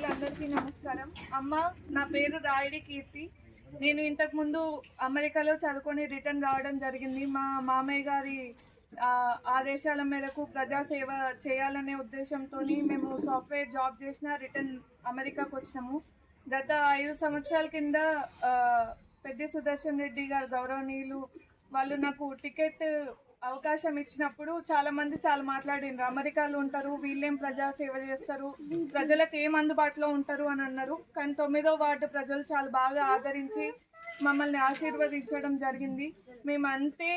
అందరికీ నమస్కారం. అమ్మ, నా పేరు రాయుడి కీర్తి. నేను ఇంతకుముందు అమెరికాలో చదువుకొని రిటర్న్ రావడం జరిగింది. మా మామయ్య గారి ఆదేశాల మేరకు ప్రజాసేవ చేయాలనే ఉద్దేశంతో మేము సాఫ్ట్వేర్ జాబ్ చేసిన రిటర్న్ అమెరికాకు వచ్చినాము. గత 5 సంవత్సరాల కింద పెద్ది సుదర్శన్ రెడ్డి గారు గౌరవనీయులు వాళ్ళు నాకు టికెట్ అవకాశం ఇచ్చినప్పుడు చాలామంది చాలా మాట్లాడినారు. అమెరికాలో ఉంటారు, వీళ్ళేం ప్రజా సేవ చేస్తారు, ప్రజలకు ఏం అందుబాటులో ఉంటారు అని అన్నారు. కానీ 9వ వార్డు ప్రజలు చాలా బాగా ఆదరించి మమ్మల్ని ఆశీర్వదించడం జరిగింది. మేము అంతే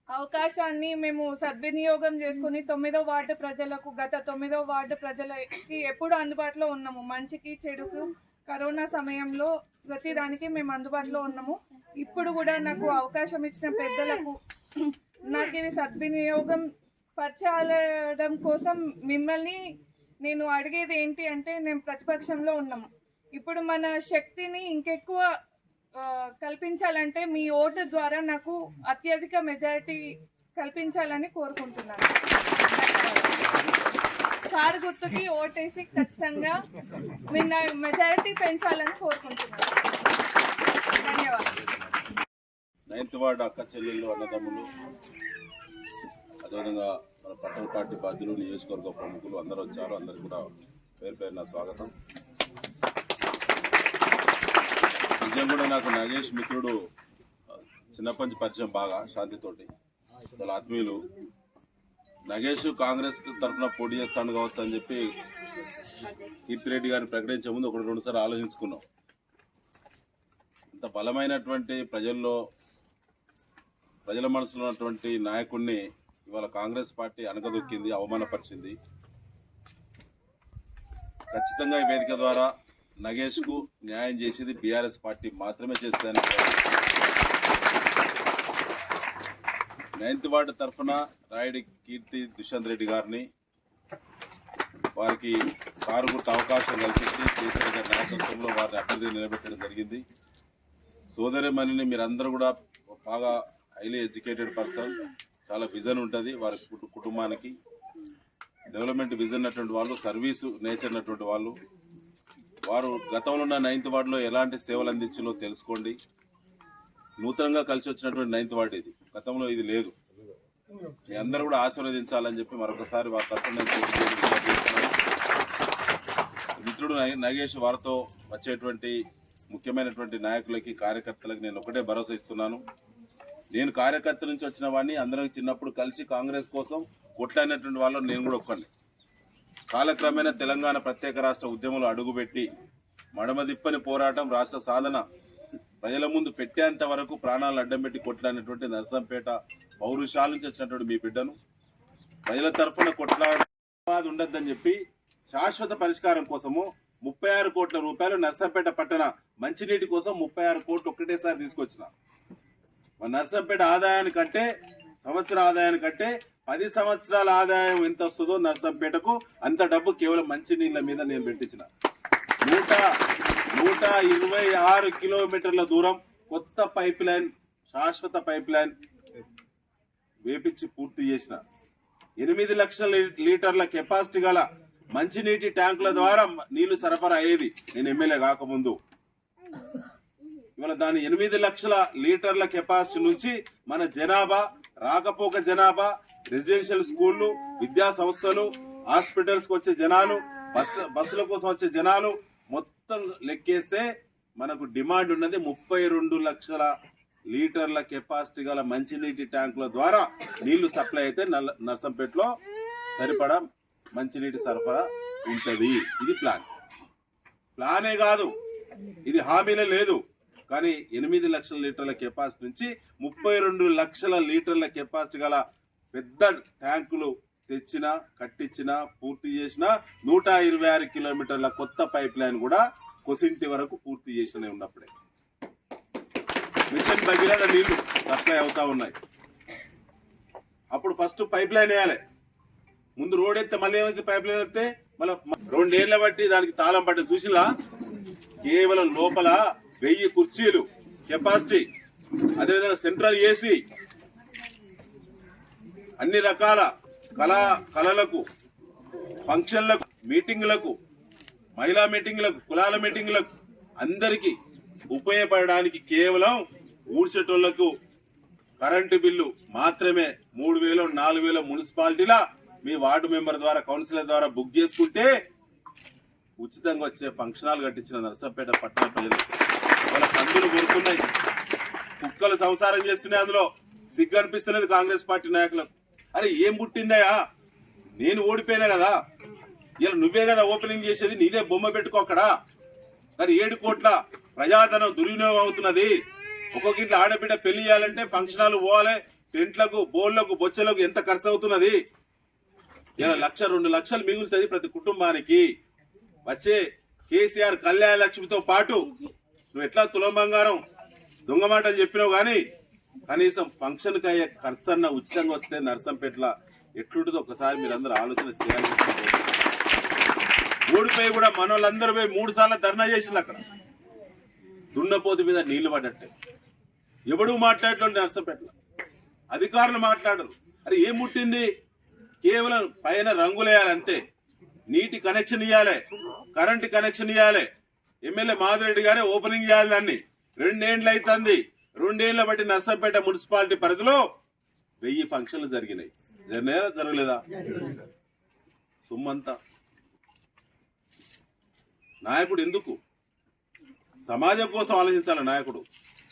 అవకాశాన్ని మేము సద్వినియోగం చేసుకుని 9వ వార్డు ప్రజలకు, గత 9వ వార్డు ప్రజలకి ఎప్పుడు అందుబాటులో ఉన్నాము. మంచికి చెడుకు కరోనా సమయంలో ప్రతిదానికి మేము అందుబాటులో ఉన్నాము. ఇప్పుడు కూడా నాకు అవకాశం ఇచ్చిన పెద్దలకు నాకు ఇది సద్వినియోగం పరచాలడం కోసం మిమ్మల్ని నేను అడిగేది ఏంటి అంటే, మేము ప్రతిపక్షంలో ఉన్నాము. ఇప్పుడు మన శక్తిని ఇంకెక్కువ కల్పించాలంటే మీ ఓటు ద్వారా నాకు అత్యధిక మెజారిటీ కల్పించాలని కోరుకుంటున్నాను. కారు గుర్తుకి ఓటేసి ఖచ్చితంగా మీ మెజారిటీ పెంచాలని కోరుకుంటున్నాను. ధన్యవాదాలు. 9th వార్డు అక్క చెల్లెళ్ళు, అన్నదమ్ములు, అదేవిధంగా మన పట్టణ పార్టీ బాధ్యులు, నియోజకవర్గ ప్రముఖులు అందరూ వచ్చారు. అందరికీ కూడా పేరు పేరున స్వాగతం. నిజం కూడా నాకు నాగేష్ మిత్రుడు చిన్నప్పటి నుంచి పరిచయం, బాగా శాంతితోటి చాలా ఆత్మీయులు. నగేష్ కాంగ్రెస్ తరఫున పోటీ చేస్తాను కావచ్చు అని చెప్పి కీర్తిరెడ్డి గారిని ప్రకటించే ముందు 1-2 సార్లు ఆలోచించుకున్నాం. ఇంత బలమైనటువంటి ప్రజల మనసులో ఉన్నటువంటి నాయకుడిని ఇవాళ కాంగ్రెస్ పార్టీ అనగదొక్కింది, అవమానపరిచింది. ఖచ్చితంగా ఈ వేదిక ద్వారా నగేష్ కు న్యాయం చేసేది బీఆర్ఎస్ పార్టీ మాత్రమే చేస్తుందని 9th వార్డు తరఫున రాయుడి కీర్తి దుష్యంత్ రెడ్డి గారిని, వారికి కారు గుర్తు అవకాశం కల్పించి కేసీఆర్ గారి నాయకత్వంలో వారిని అభ్యర్థిగా నిలబెట్టడం జరిగింది. సోదరిమణిని మీరందరూ కూడా బాగా హైలీ ఎడ్యుకేటెడ్ పర్సన్, చాలా విజన్ ఉంటుంది వారి కుటుంబానికి, డెవలప్మెంట్ విజన్ అటువంటి వాళ్ళు, సర్వీసు నేచర్ అటువంటి వాళ్ళు. వారు గతంలో ఉన్న 9th వార్డులో ఎలాంటి సేవలు అందించాలో తెలుసుకోండి. నూతనంగా కలిసి వచ్చినటువంటి 9th వార్డు ఇది, గతంలో ఇది లేదు. మీ అందరూ కూడా ఆశీర్వదించాలని చెప్పి మరొకసారి వారి తరఫున మిత్రుడు నగేష్ వారితో వచ్చేటువంటి ముఖ్యమైనటువంటి నాయకులకి, కార్యకర్తలకి నేను ఒకటే భరోసా ఇస్తున్నాను. నేను కార్యకర్త నుంచి వచ్చిన వాడిని, అందరం చిన్నప్పుడు కలిసి కాంగ్రెస్ కోసం కొట్లాడినటువంటి వాళ్ళు నేను కూడా ఒక్కడిని. కాలక్రమేణా తెలంగాణ ప్రత్యేక రాష్ట్ర ఉద్యమంలో అడుగుపెట్టి మడమదిప్పని పోరాటం, రాష్ట్ర సాధన ప్రజల ముందు పెట్టేంత వరకు ప్రాణాలను అడ్డం పెట్టి కొట్లాడినటువంటి నర్సంపేట పౌరుషాల నుంచి వచ్చినటువంటి మీ బిడ్డను ప్రజల తరఫున కొట్లాడ ఉండద్దని చెప్పి శాశ్వత పరిష్కారం కోసము 36 కోట్ల రూపాయలు నర్సంపేట పట్టణ మంచినీటి కోసం 36 కోట్లు ఒక్కటేసారి తీసుకొచ్చిన. మన నర్సంపేట ఆదాయానికంటే, సంవత్సర ఆదాయానికంటే 10 సంవత్సరాల ఆదాయం ఎంత వస్తుందో నర్సంపేటకు అంత డబ్బు కేవలం మంచినీళ్ళ మీద నేను పెట్టించిన. 126 కిలోమీటర్ల దూరం కొత్త పైప్ లైన్, శాశ్వత పైప్ లైన్ వేపించి పూర్తి చేసిన. 8 లక్షల లీటర్ల కెపాసిటీ గల మంచినీటి ట్యాంకుల ద్వారా నీళ్లు సరఫరా అయ్యేది నేను ఎమ్మెల్యే కాకముందు. ఇవాళ దాని 8 లక్షల లీటర్ల కెపాసిటీ నుంచి మన జనాభా, రాకపోక జనాభా, రెసిడెన్షియల్ స్కూళ్లు, విద్యా సంస్థలు, హాస్పిటల్స్ కు వచ్చే జనాలు, బస్సుల కోసం వచ్చే జనాలు మొత్తం లెక్కేస్తే మనకు డిమాండ్ ఉన్నది 32 లక్షల లీటర్ల కెపాసిటీ గల మంచినీటి ట్యాంకుల ద్వారా నీళ్లు సప్లై అయితే నర్సంపేటలో సరిపడా మంచినీటి సరఫరా ఉంటది. ఇది ప్లానే కాదు, ఇది హామీలే లేదు. కానీ 8 లక్షల లీటర్ల కెపాసిటీ నుంచి 32 లక్షల లీటర్ల కెపాసిటీ గల పెద్ద ట్యాంకులు తెచ్చిన, కట్టించిన, పూర్తి చేసిన. 126 కిలోమీటర్ల కొత్త పైప్ లైన్ కూడా కొసింటి వరకు పూర్తి చేసిన ఉన్నప్పుడే మిషన్ భగీరథ నీళ్లు సప్లై అవుతా ఉన్నాయి. అప్పుడు ఫస్ట్ పైప్ లైన్ వేయాలి, ముందు రోడ్ ఎత్తే మళ్ళీ ఏమైతే పైప్ లైన్ ఎత్తే మళ్ళీ 2 ఏళ్ల బట్టి దానికి తాళం పట్టి చూసిలా. కేవలం లోపల 1000 కుర్చీలు కెపాసిటీ, అదేవిధంగా సెంట్రల్ ఏసీ, అన్ని రకాల కళలకు, ఫంక్షన్లకు, మీటింగ్లకు, మహిళా మీటింగ్లకు, కులాల మీటింగ్లకు అందరికీ ఉపయోగపడడానికి కేవలం ఊడ్చేటోళ్లకు కరెంటు బిల్లు మాత్రమే 3,000 4,000 మున్సిపాలిటీల మీ వార్డు మెంబర్ ద్వారా, కౌన్సిలర్ ద్వారా బుక్ చేసుకుంటే ఉచితంగా వచ్చే ఫంక్షన్ హాల్ కట్టించిన నర్సంపేట పట్టణ ప్రజలు వాళ్ళ కందులు కొడుతున్నాయి, కుక్కలు సంసారం చేస్తున్నాయి. అందులో సిగ్గు అనిపిస్తలేదు కాంగ్రెస్ పార్టీ నాయకులకు. అరే ఏం పుట్టిందయా, నేను ఓడిపోయినా కదా, ఇలా నువ్వే కదా ఓపెనింగ్ చేసేది, నీదే బొమ్మ పెట్టుకో అక్కడ. కానీ 7 కోట్ల ప్రజాధనం దుర్వినియోగం అవుతున్నది. ఒక్కొక్క ఆడబిడ్డ పెళ్లి చేయాలంటే ఫంక్షన్ హాల్ పోవాలి, టెంట్లకు, బోర్లకు, బొచ్చలకు ఎంత ఖర్చు అవుతున్నది. ఇలా 1,00,000 2 లక్షలు మిగులుతుంది ప్రతి కుటుంబానికి. వచ్చే కేసీఆర్ కళ్యాణ లక్ష్మితో పాటు నువ్వు ఎట్లా తులం బంగారం దొంగ మాటలు చెప్పినావు గానీ కనీసం ఫంక్షన్ కి అయ్యే ఖర్చు అన్న ఉచితంగా వస్తే నర్సంపేటలో ఎట్లుంటుందో ఒకసారి మీరందరూ ఆలోచన చేయాలి. ఓడిపోయి కూడా మనోళ్ళందరూ పోయి 3 సార్లు ధర్నా చేసిండ్రు అక్కడ, దున్నపోతు మీద నీళ్లు పడ్డట్టే. ఎవడు మాట్లాడలేదు నర్సంపేటలో, అధికారులు మాట్లాడరు. అరే ఏం ముట్టింది, కేవలం పైన రంగులేయాలి అంతే, నీటి కనెక్షన్ ఇవ్వాలి, కరెంటు కనెక్షన్ ఇవ్వాలి. ఎమ్మెల్యే మాధురెడ్డి గారే ఓపెనింగ్ చేయాలి. దాన్ని 2 ఏళ్లు అవుతుంది. 2 ఏళ్ల బట్టి నర్సంపేట మున్సిపాలిటీ పరిధిలో 1000 ఫంక్షన్లు జరిగినాయి. జరిగినాయా జరగలేదా? సొమ్మంతా నాయకుడు ఎందుకు? సమాజం కోసం ఆలోచించాలి నాయకుడు.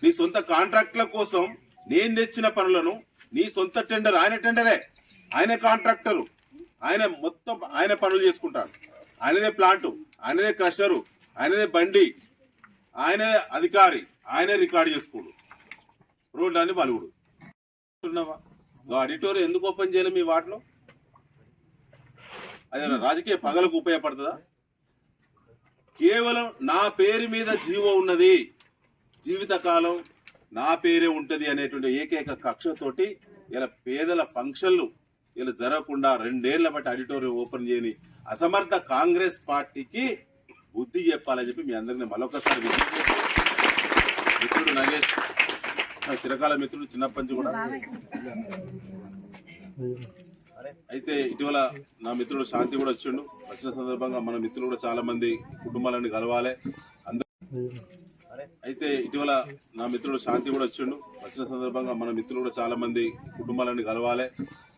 నీ సొంత కాంట్రాక్టుల కోసం నేను తెచ్చిన పనులను నీ సొంత టెండర్, ఆయన టెండరే, ఆయన కాంట్రాక్టరు, ఆయన మొత్తం ఆయన పనులు చేసుకుంటాడు. ఆయనదే ప్లాంటు, ఆయనదే క్రషరు, ఆయనదే బండి, ఆయనే అధికారి, ఆయనే రికార్డు చేసుకోడు, రోడ్లు అని బలుగుడు. ఆడిటోరియం ఎందుకు ఓపెన్ చేయలేదు మీ వాటిలో? అదే రాజకీయ పగలకు ఉపయోగపడుతుందా? కేవలం నా పేరు మీద జీవో ఉన్నది, జీవితకాలం నా పేరే ఉంటది అనేటువంటి ఏకైక కక్షతోటి ఇలా పేదల ఫంక్షన్లు ఇలా జరగకుండా 2 ఏళ్ల బట్టి ఆడిటోరియం ఓపెన్ చేయని అసమర్థ కాంగ్రెస్ పార్టీకి బుద్ధి చెప్పాలని చెప్పి మీ అందరినీ మరొకసారి మిత్రుడు నగేష్, చిరకాల మిత్రుడు, చిన్నప్పటి నుంచి కూడా. అయితే ఇటీవల నా మిత్రుడు శాంతి కూడా వచ్చిండు. వచ్చిన సందర్భంగా మన మిత్రులు కూడా చాలా మంది కుటుంబాలను కలవాలి. అయితే ఇటీవల నా మిత్రుడు శాంతి కూడా వచ్చిండు. వచ్చిన సందర్భంగా మన మిత్రులు కూడా చాలా మంది కుటుంబాలను కలవాలి,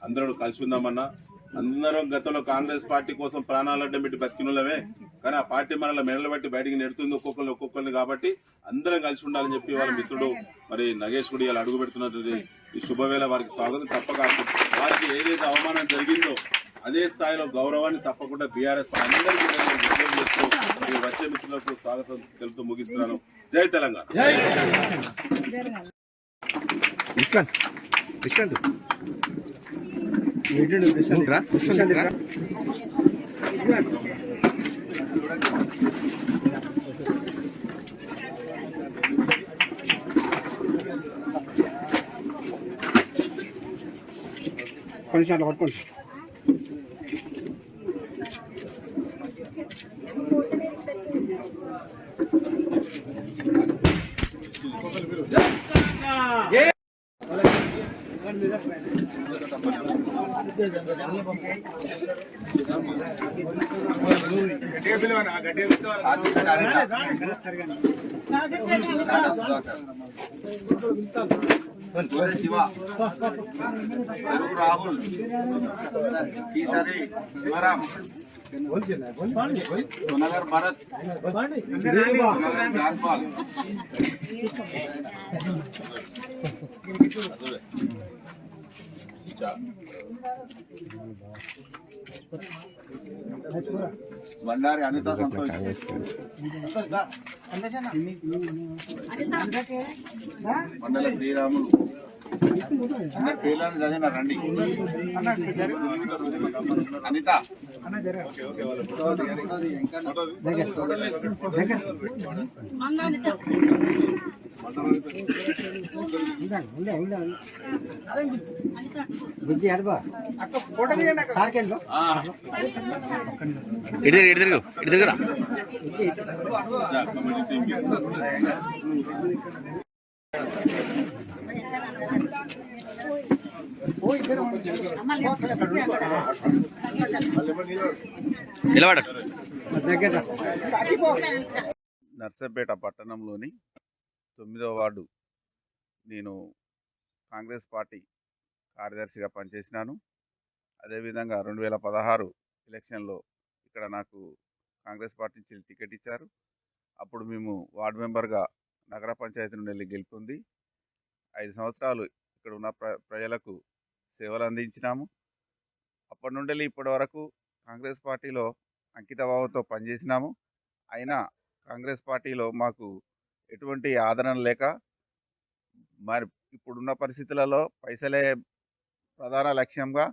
అందరూ కలిసి ఉందామన్నా. అందరం గతంలో కాంగ్రెస్ పార్టీ కోసం ప్రాణాలు అడ్డం పెట్టి బతికినోళ్ళమే, కానీ ఆ పార్టీ మనల్ని మెడలు బట్టి బయటికి నెడుతుంది ఒక్కొక్కరిని. కాబట్టి అందరం కలిసి ఉండాలని చెప్పి వాళ్ళ మిత్రుడు మరి నగేష్ కూడా ఇలా అడుగు పెడుతున్నటువంటి ఈ శుభవేళ వారికి స్వాగతం. తప్పక వారికి ఏదైతే అవమానం జరిగిందో అదే స్థాయిలో గౌరవాన్ని తప్పకుండా బీఆర్ఎస్ అందరికీ చేస్తూ వచ్చే మిత్రులకు స్వాగతం తెలుపుతూ ముగిస్తున్నాను. జై తెలంగాణ. కొంచెం పట్టుకోండి. శివ రాహుల్ ఈసారి శివరాం నగర్ భరత్ జాన్పాల్ బండారి అనిత సంతోష్ మండల శ్రీరాములు అందరి పేర్లను చదివిన రండి. అనిత ఇటు నర్సంపేట పట్టణంలోని 9వ వార్డు నేను కాంగ్రెస్ పార్టీ కార్యదర్శిగా పనిచేసినాను. అదేవిధంగా 2016 ఎలక్షన్లో ఇక్కడ నాకు కాంగ్రెస్ పార్టీ నుంచి టికెట్ ఇచ్చారు. అప్పుడు మేము వార్డు మెంబర్గా నగర పంచాయతీ నుండి వెళ్ళి గెలుపొంది 5 సంవత్సరాలు ఇక్కడ ఉన్న ప్రజలకు సేవలు అందించినాము. అప్పటి నుండి ఇప్పటి వరకు కాంగ్రెస్ పార్టీలో అంకితభావంతో పనిచేసినాము. అయినా కాంగ్రెస్ పార్టీలో మాకు ఎటువంటి ఆదరణ లేక మరి ఇప్పుడున్న పరిస్థితులలో పైసలే ప్రధాన లక్ష్యంగా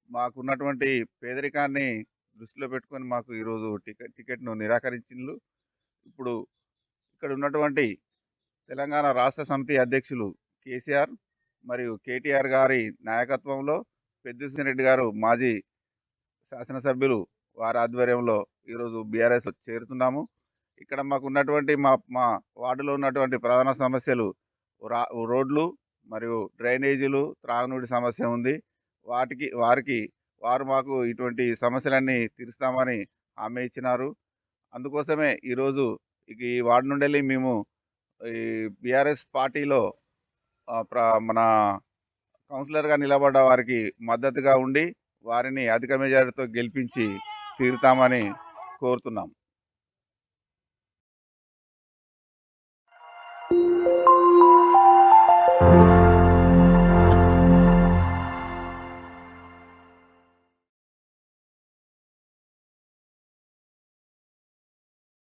మాకున్నటువంటి పేదరికాన్ని దృష్టిలో పెట్టుకొని మాకు ఈరోజు టికెట్ను నిరాకరించిండ్రు. ఇప్పుడు ఇక్కడ ఉన్నటువంటి తెలంగాణ రాష్ట్ర సమితి అధ్యక్షులు కేసీఆర్ మరియు కేటీఆర్ గారి నాయకత్వంలో పెద్దిరెడ్డి రెడ్డి గారు మాజీ శాసనసభ్యులు వారి ఆధ్వర్యంలో ఈరోజు బీఆర్ఎస్ చేరుతున్నాము. ఇక్కడ మాకు ఉన్నటువంటి మా వార్డులో ఉన్నటువంటి ప్రధాన సమస్యలు రోడ్లు మరియు డ్రైనేజీలు, త్రాగునీటి సమస్య ఉంది. వారు మాకు ఇటువంటి సమస్యలన్నీ తీరుస్తామని హామీ ఇచ్చినారు. అందుకోసమే ఈరోజు ఈ వార్డు నుండి మేము ఈ బీఆర్ఎస్ పార్టీలో మన కౌన్సిలర్గా నిలబడ్డ వారికి మద్దతుగా ఉండి వారిని అధిక మెజారిటీతో గెలిపించి తీరుతామని కోరుతున్నాం.